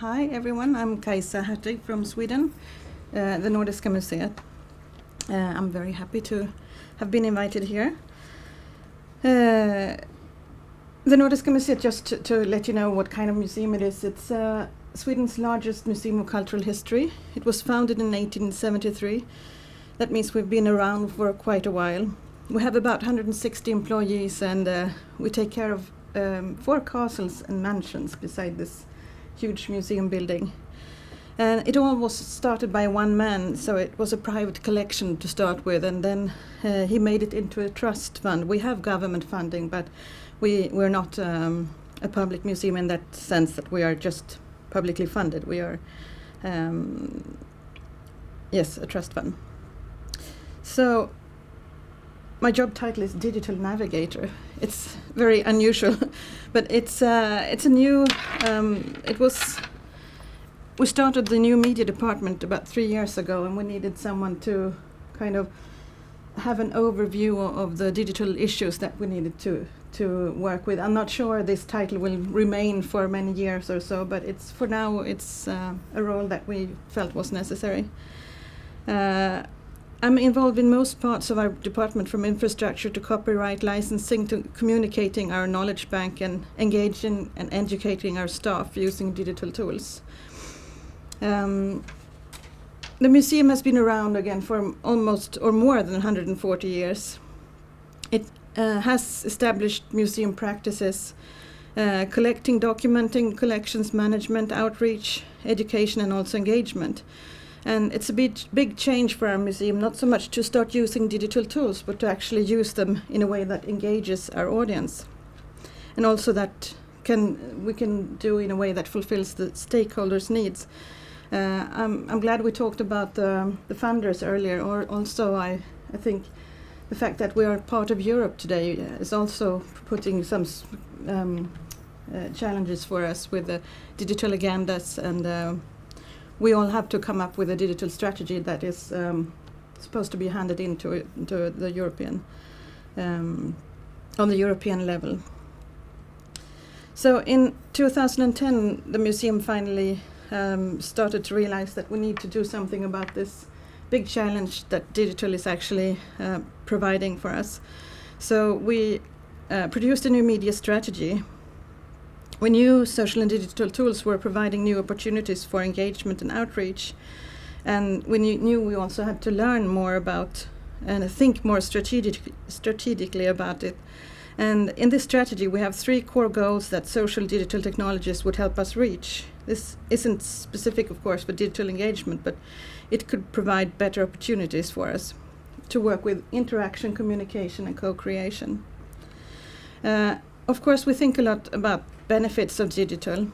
Hi everyone, I'm Kajsa Hartig from Sweden, the Nordiska Museet. I'm very happy to have been invited here. The Nordiska Museet, just to let you know what kind of museum it is, it's Sweden's largest museum of cultural history. It was founded in 1873. That means we've been around for quite a while. We have about 160 employees, and we take care of 4 castles and mansions beside this huge museum building. And it all was started by one man, so it was a private collection to start with, and then he made it into a trust fund. We have government funding, but we're not a public museum in that sense that we are just publicly funded. We are, yes, a trust fund. So my job title is Digital Navigator. It's very unusual, but it's a new. We started the new media department about 3 years ago, and we needed someone to kind of have an overview of the digital issues that we needed to work with. I'm not sure this title will remain for many years or so, but for now it's a role that we felt was necessary. I'm involved in most parts of our department, from infrastructure to copyright licensing to communicating our knowledge bank and engaging and educating our staff using digital tools. The museum has been around again for almost or more than 140 years. It has established museum practices, collecting, documenting, collections management, outreach, education, and also engagement. And it's a big change for our museum, not so much to start using digital tools, but to actually use them in a way that engages our audience. And also that we can do in a way that fulfills the stakeholders' needs. I'm glad we talked about the funders earlier, or also I think the fact that we are part of Europe today is also putting some challenges for us with the digital agendas, and we all have to come up with a digital strategy that is supposed to be handed into the European, on the European level. So in 2010, the museum finally started to realize that we need to do something about this big challenge that digital is actually providing for us. So we produced a new media strategy. We knew social and digital tools were providing new opportunities for engagement and outreach, and we knew we also had to learn more about and think more strategically about it. And in this strategy we have 3 core goals that social digital technologies would help us reach. This isn't specific, of course, for digital engagement, but it could provide better opportunities for us to work with interaction, communication, and co-creation. Of course, we think a lot about benefits of digital,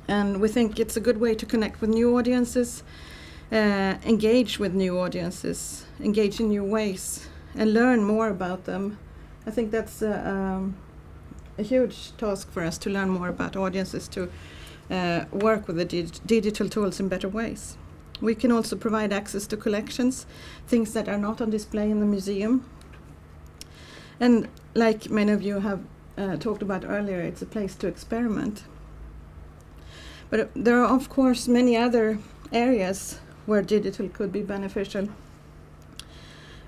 and we think it's a good way to connect with new audiences, engage with new audiences, engage in new ways, and learn more about them. I think that's a huge task for us, to learn more about audiences, to work with the digital tools in better ways. We can also provide access to collections, things that are not on display in the museum. And like many of you have talked about earlier, it's a place to experiment. But there are, of course, many other areas where digital could be beneficial.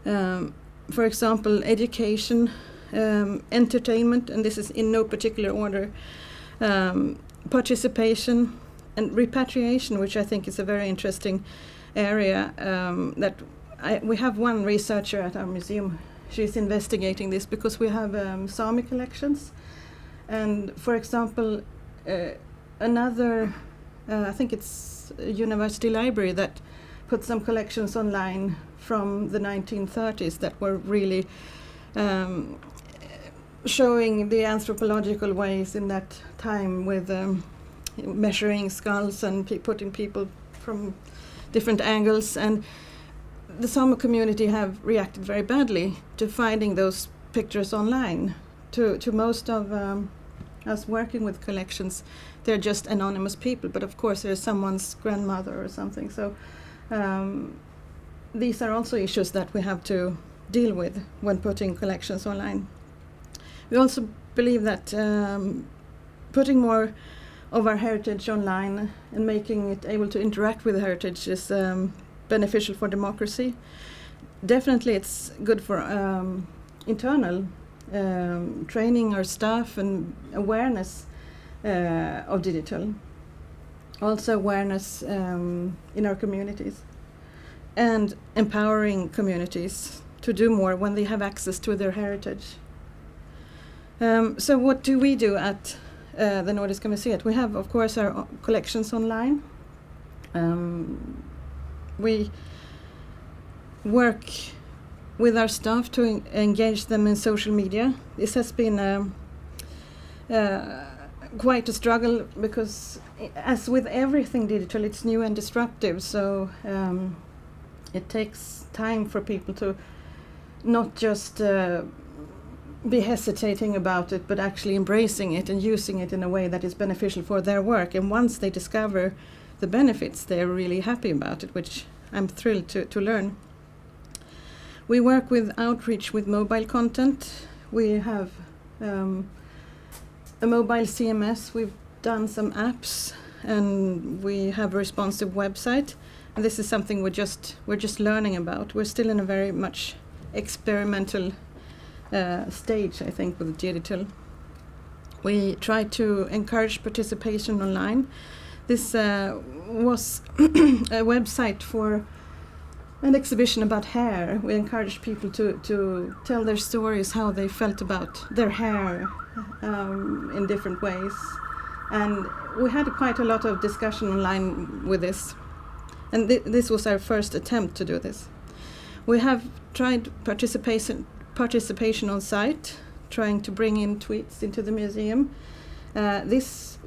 For example, education, entertainment, and this is in no particular order, participation, and repatriation, which I think is a very interesting area. We have one researcher at our museum. She's investigating this because we have Sami collections, and for example, another, I think it's a university library that put some collections online from the 1930s that were really showing the anthropological ways in that time, with measuring skulls and putting people from different angles. And the Sami community have reacted very badly to finding those pictures online. To most of us working with collections, they're just anonymous people, but of course there's someone's grandmother or something. So these are also issues that we have to deal with when putting collections online. We also believe that putting more of our heritage online and making it able to interact with heritage is beneficial for democracy. Definitely it's good for internal training our staff and awareness of digital. Also awareness in our communities and empowering communities to do more when they have access to their heritage. So what do we do at the Nordiska Museet? We have, of course, our collections online. We work with our staff to engage them in social media. This has been quite a struggle because, as with everything digital, it's new and disruptive. So it takes time for people to not just be hesitating about it, but actually embracing it and using it in a way that is beneficial for their work. And once they discover the benefits, they're really happy about it, which I'm thrilled to learn. We work with outreach with mobile content. We have a mobile CMS. We've done some apps, and we have a responsive website. And this is something we're just learning about. We're still in a very much experimental stage, I think, with digital. We try to encourage participation online. This was a website for an exhibition about hair. We encouraged people to tell their stories, how they felt about their hair in different ways. And we had quite a lot of discussion online with this. And this was our first attempt to do this. We have tried participation on site, trying to bring in tweets into the museum. This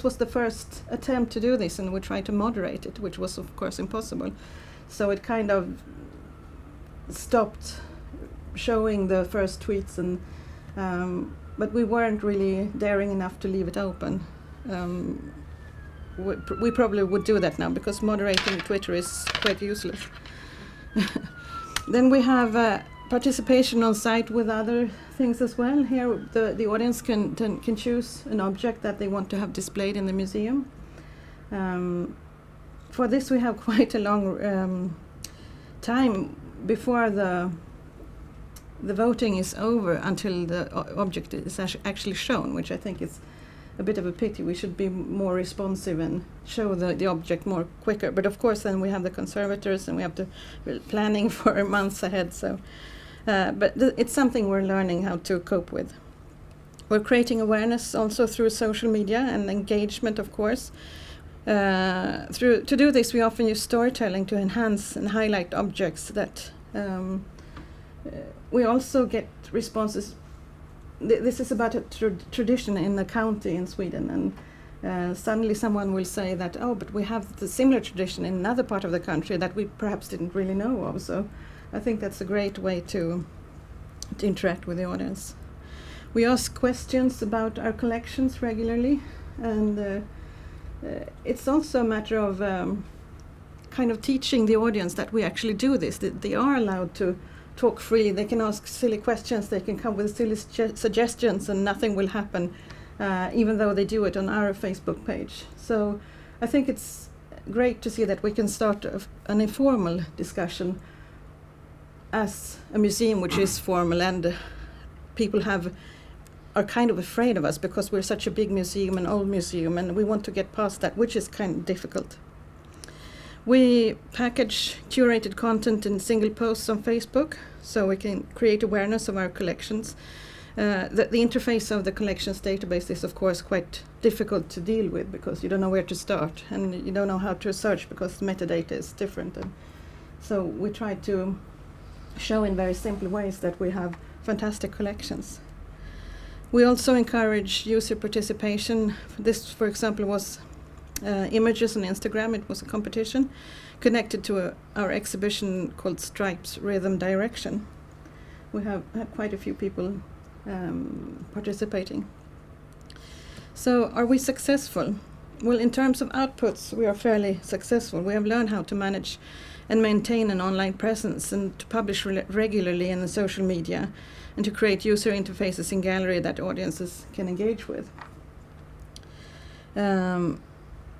was the first attempt to do this, and we tried to moderate it, which was of course impossible. So it kind of stopped showing the first tweets, and but we weren't really daring enough to leave it open. We probably would do that now, because moderating Twitter is quite useless. Then we have participation on site with other things as well. Here the audience can choose an object that they want to have displayed in the museum. For this we have quite a long time before the voting is over until the object is actually shown, which I think is a bit of a pity. We should be more responsive and show the object more quicker. But of course then we have the conservators and we have to planning for months ahead. So, but it's something we're learning how to cope with. We're creating awareness also through social media and engagement, of course. To do this, we often use storytelling to enhance and highlight objects that we also get responses. This is about a tradition in the county in Sweden, and suddenly someone will say that, oh, but we have the similar tradition in another part of the country that we perhaps didn't really know of. So I think that's a great way to interact with the audience. We ask questions about our collections regularly, and it's also a matter of kind of teaching the audience that we actually do this, that they are allowed to talk freely, they can ask silly questions, they can come with silly suggestions, and nothing will happen, even though they do it on our Facebook page. So I think it's great to see that we can start an informal discussion as a museum which is formal, and people are kind of afraid of us because we're such a big museum, an old museum, and we want to get past that, which is kind of difficult. We package curated content in single posts on Facebook, so we can create awareness of our collections. The interface of the collections database is, of course, quite difficult to deal with because you don't know where to start, and you don't know how to search because the metadata is different. And so we try to show in very simple ways that we have fantastic collections. We also encourage user participation. This, for example, was images on Instagram. It was a competition connected to our exhibition called Stripes Rhythm Direction. We have had quite a few people participating. So are we successful? Well, in terms of outputs, we are fairly successful. We have learned how to manage and maintain an online presence and to publish regularly in the social media. and to create user interfaces in gallery that audiences can engage with.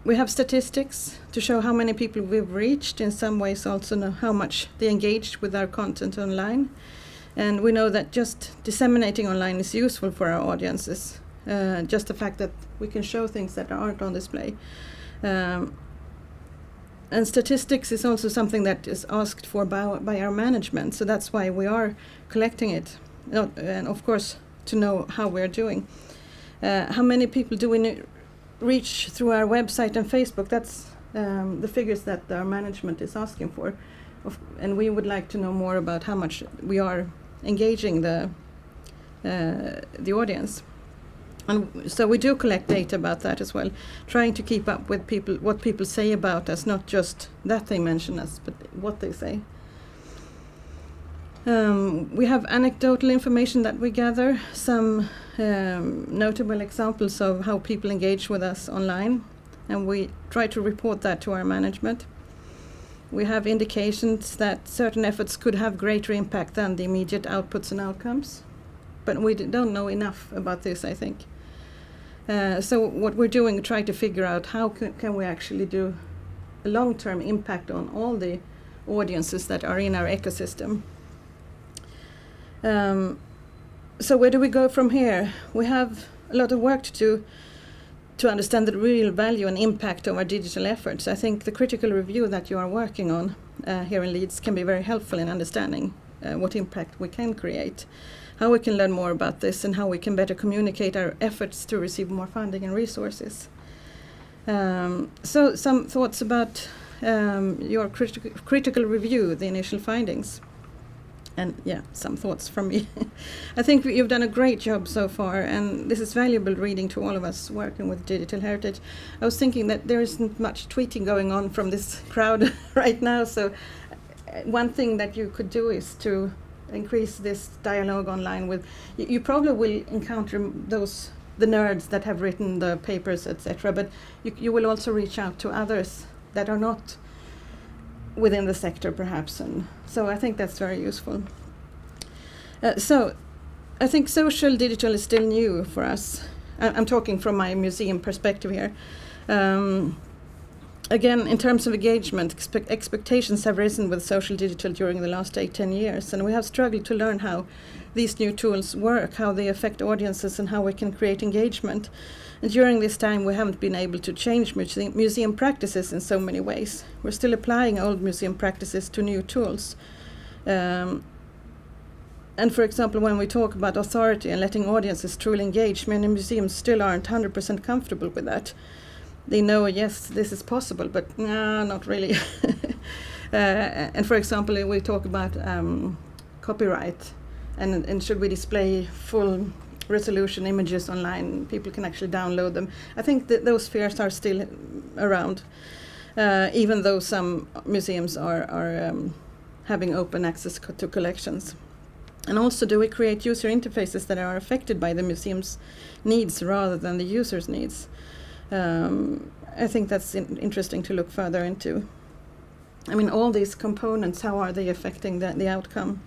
We have statistics to show how many people we've reached, in some ways also know how much they engaged with our content online. And we know that just disseminating online is useful for our audiences. Just the fact that we can show things that aren't on display. And statistics is also something that is asked for by our management, so that's why we are collecting it. And of course, to know how we're doing. How many people do we reach through our website and Facebook? That's the figures that our management is asking for. And we would like to know more about how much we are engaging the audience. And so we do collect data about that as well, trying to keep up with people, what people say about us, not just that they mention us, but what they say. We have anecdotal information that we gather, some notable examples of how people engage with us online, and we try to report that to our management. We have indications that certain efforts could have greater impact than the immediate outputs and outcomes, but we don't know enough about this, I think. So what we're doing, try to figure out how can we actually do a long-term impact on all the audiences that are in our ecosystem. So where do we go from here? We have a lot of work to do to understand the real value and impact of our digital efforts. I think the critical review that you are working on here in Leeds can be very helpful in understanding what impact we can create, how we can learn more about this, and how we can better communicate our efforts to receive more funding and resources. So some thoughts about your critical review, the initial findings. And some thoughts from me. I think you've done a great job so far, and this is valuable reading to all of us working with digital heritage. I was thinking that there isn't much tweeting going on from this crowd right now, so one thing that you could do is to increase this dialogue online with, you probably will encounter the nerds that have written the papers, etc., but you will also reach out to others that are not within the sector perhaps, and so I think that's very useful. So I think social digital is still new for us. I'm talking from my museum perspective here. Again, in terms of engagement, expectations have risen with social digital during the last 8-10 years, and we have struggled to learn how these new tools work, how they affect audiences, and how we can create engagement. And during this time, we haven't been able to change museum practices in so many ways. We're still applying old museum practices to new tools. And for example, when we talk about authority and letting audiences truly engage, many museums still aren't 100% comfortable with that. They know, yes, this is possible, but no, not really. And for example, we talk about copyright, and should we display full resolution images online, people can actually download them. I think that those fears are still around, even though some museums are having open access to collections. And also, do we create user interfaces that are affected by the museum's needs rather than the user's needs? I think that's interesting to look further into. I mean, all these components, how are they affecting the outcome?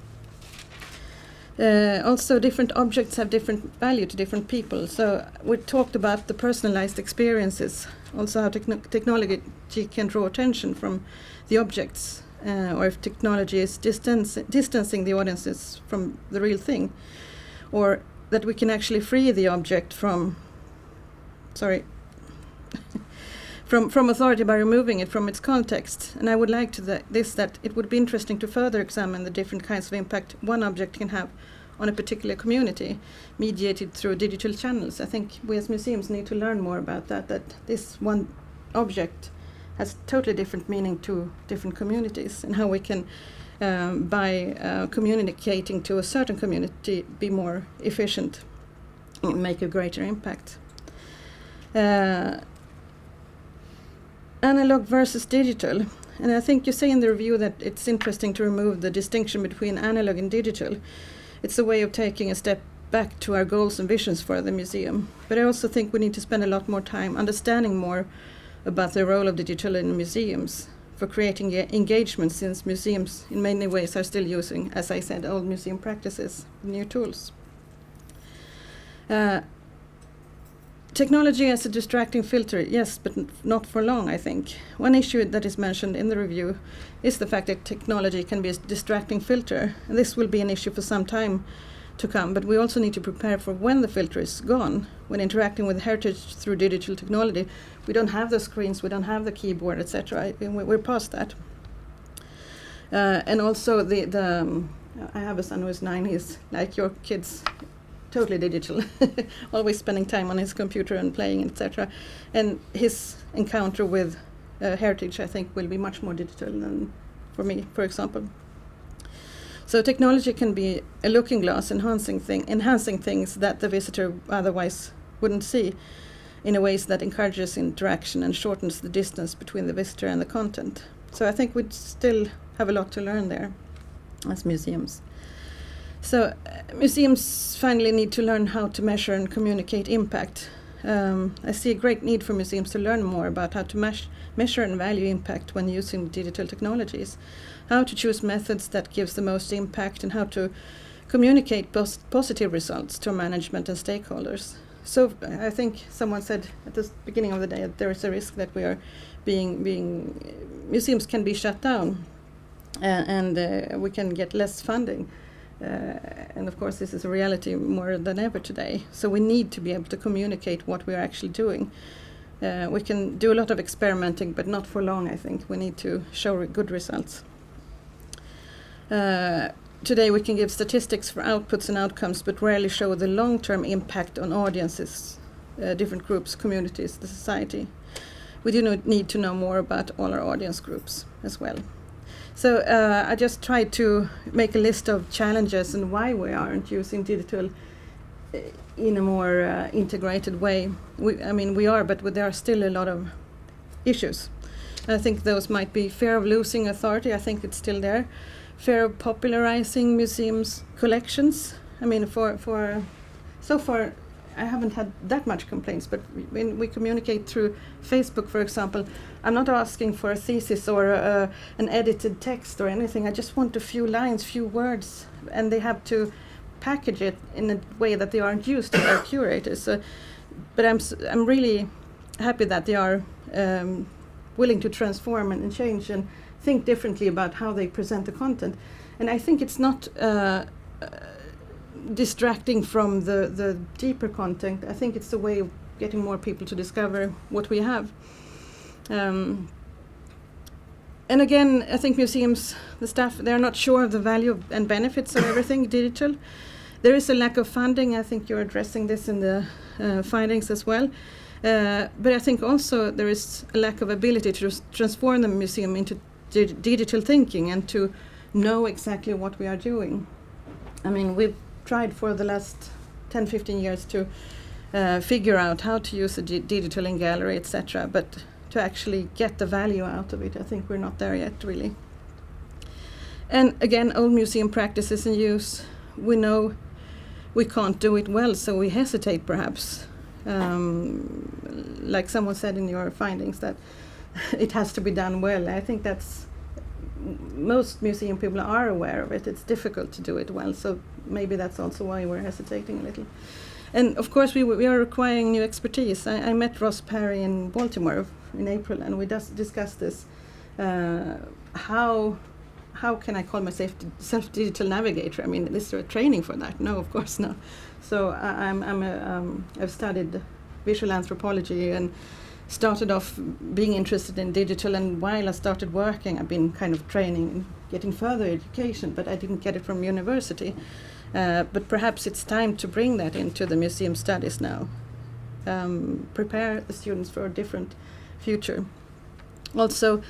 Also, different objects have different value to different people. So we talked about the personalized experiences, also how technology can draw attention from the objects, or if technology is distancing the audiences from the real thing, or that we can actually free the object from authority by removing it from its context. And I would like that it would be interesting to further examine the different kinds of impact one object can have on a particular community, mediated through digital channels. I think we as museums need to learn more about that this one object has totally different meaning to different communities, and how we can, by communicating to a certain community, be more efficient and make a greater impact. Analog versus digital. And I think you say in the review that it's interesting to remove the distinction between analog and digital. It's a way of taking a step back to our goals and visions for the museum. But I also think we need to spend a lot more time understanding more about the role of digital in museums. for creating engagement, since museums in many ways are still using, as I said, old museum practices, new tools. Technology as a distracting filter, yes, but not for long, I think. One issue that is mentioned in the review is the fact that technology can be a distracting filter, and this will be an issue for some time to come, but we also need to prepare for when the filter is gone. When interacting with heritage through digital technology, we don't have the screens, we don't have the keyboard, etc. We're past that. And also I have a son who is 9, he's like your kids, totally digital, always spending time on his computer and playing, etc. And his encounter with heritage, I think, will be much more digital than for me, for example. So technology can be a looking glass, enhancing things that the visitor otherwise wouldn't see, in a ways that encourages interaction and shortens the distance between the visitor and the content. So I think we'd still have a lot to learn there as museums. So museums finally need to learn how to measure and communicate impact. I see a great need for museums to learn more about how to measure and value impact when using digital technologies, how to choose methods that gives the most impact, and how to communicate positive results to management and stakeholders. So I think someone said at the beginning of the day that there is a risk that we are museums can be shut down, and we can get less funding. And of course this is a reality more than ever today. So we need to be able to communicate what we are actually doing. We can do a lot of experimenting, but not for long, I think. We need to show good results. Today we can give statistics for outputs and outcomes, but rarely show the long-term impact on audiences, different groups, communities, the society. We do need to know more about all our audience groups as well. So I just tried to make a list of challenges and why we aren't using digital in a more integrated way. We are, but there are still a lot of issues. I think those might be fear of losing authority. I think it's still there. Fear of popularizing museums' collections. For so far, I haven't had that much complaints, but when we communicate through Facebook, for example, I'm not asking for a thesis or an edited text or anything. I just want a few lines, few words, and they have to package it in a way that they aren't used to our curators. So, but I'm really happy that they are willing to transform and change and think differently about how they present the content. And I think it's not distracting from the deeper content. I think it's a way of getting more people to discover what we have. And again, I think museums, the staff, they're not sure of the value and benefits of everything digital. There is a lack of funding. I think you're addressing this in the findings as well. But I think also there is a lack of ability to transform the museum into digital thinking and to know exactly what we are doing. We've tried for the last 10-15 years to figure out how to use a digital in gallery, etc., but to actually get the value out of it, I think we're not there yet, really. And again, old museum practices in use, we know we can't do it well, so we hesitate perhaps. Like someone said in your findings, that it has to be done well. I think that's most museum people are aware of it. It's difficult to do it well, so maybe that's also why we're hesitating a little. And of course we are requiring new expertise. I met Ross Perry in Baltimore in April, and we discussed this. How can I call myself Digital Navigator? Is there a training for that? No, of course not. So I've studied visual anthropology and started off being interested in digital, and while I started working, I've been kind of training and getting further education, but I didn't get it from university. But perhaps it's time to bring that into the museum studies now. Prepare the students for a different future. Also,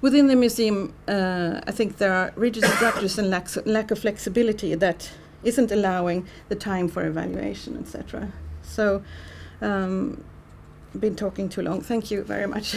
within the museum, I think there are rigid structures and lack of flexibility that isn't allowing the time for evaluation, etc. So, been talking too long. Thank you very much.